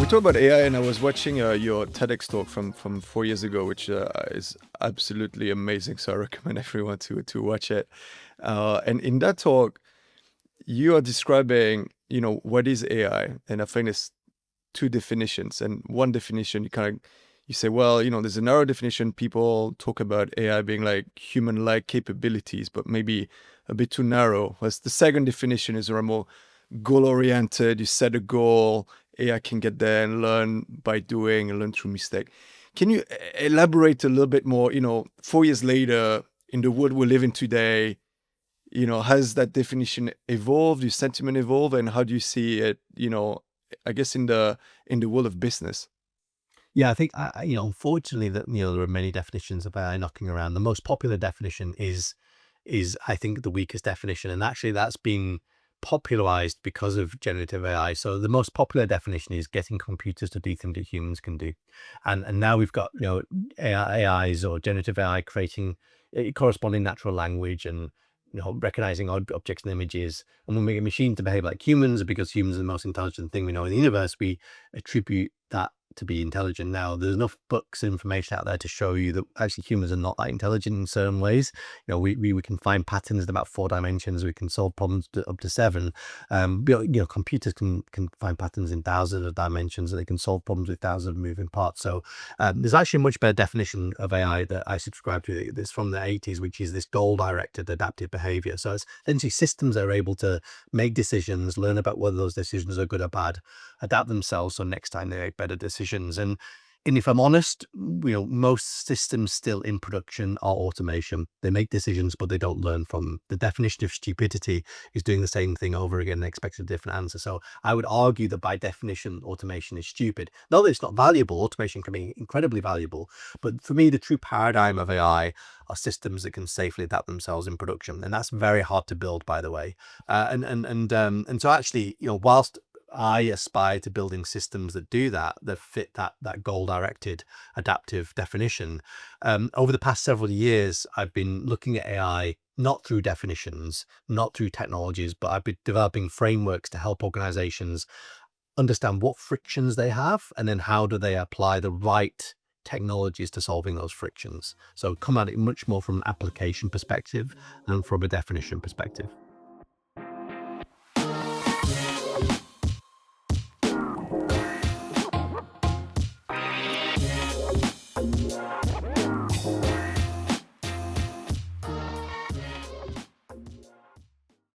talk about AI, and I was watching your TEDx talk from 4 years ago, which is absolutely amazing. So I recommend everyone to watch it. And in that talk, you are describing, what is AI, and I think there's two definitions. And one definition, you say, well, there's a narrow definition. People talk about AI being like human-like capabilities, but maybe a bit too narrow. Whereas the second definition is around more goal-oriented. You set a goal, AI can get there and learn by doing and learn through mistake. Can you elaborate a little bit more? 4 years later, in the world we live in today, has that definition evolved? Your sentiment evolve, and how do you see it? I guess in the world of business. Yeah, I think, unfortunately, that there are many definitions of AI knocking around. The most popular definition is I think the weakest definition, and actually that's been popularized because of generative AI. So the most popular definition is getting computers to do things that humans can do, and now we've got AIs or generative AI creating corresponding natural language and recognizing objects and images, and when we get machines to behave like humans, because humans are the most intelligent thing we know in the universe, we attribute that to be intelligent. Now, there's enough books and information out there to show you that actually humans are not that intelligent in certain ways. We can find patterns in about 4 dimensions. We can solve problems up to 7. But, computers can find patterns in thousands of dimensions, and they can solve problems with thousands of moving parts. So there's actually a much better definition of AI that I subscribe to. This from the 80s, which is this goal-directed adaptive behavior. So it's essentially systems that are able to make decisions, learn about whether those decisions are good or bad, adapt themselves so next time they make better decisions. And if I'm honest, most systems still in production are automation. They make decisions, but they don't learn from them. The definition of stupidity is doing the same thing over again and expecting a different answer. So I would argue that by definition, automation is stupid. Not that it's not valuable. Automation can be incredibly valuable. But for me, the true paradigm of AI are systems that can safely adapt themselves in production. And that's very hard to build, by the way. And so actually, whilst I aspire to building systems that do that fit that goal-directed adaptive definition. Over the past several years, I've been looking at AI not through definitions, not through technologies, but I've been developing frameworks to help organizations understand what frictions they have, and then how do they apply the right technologies to solving those frictions. So come at it much more from an application perspective than from a definition perspective.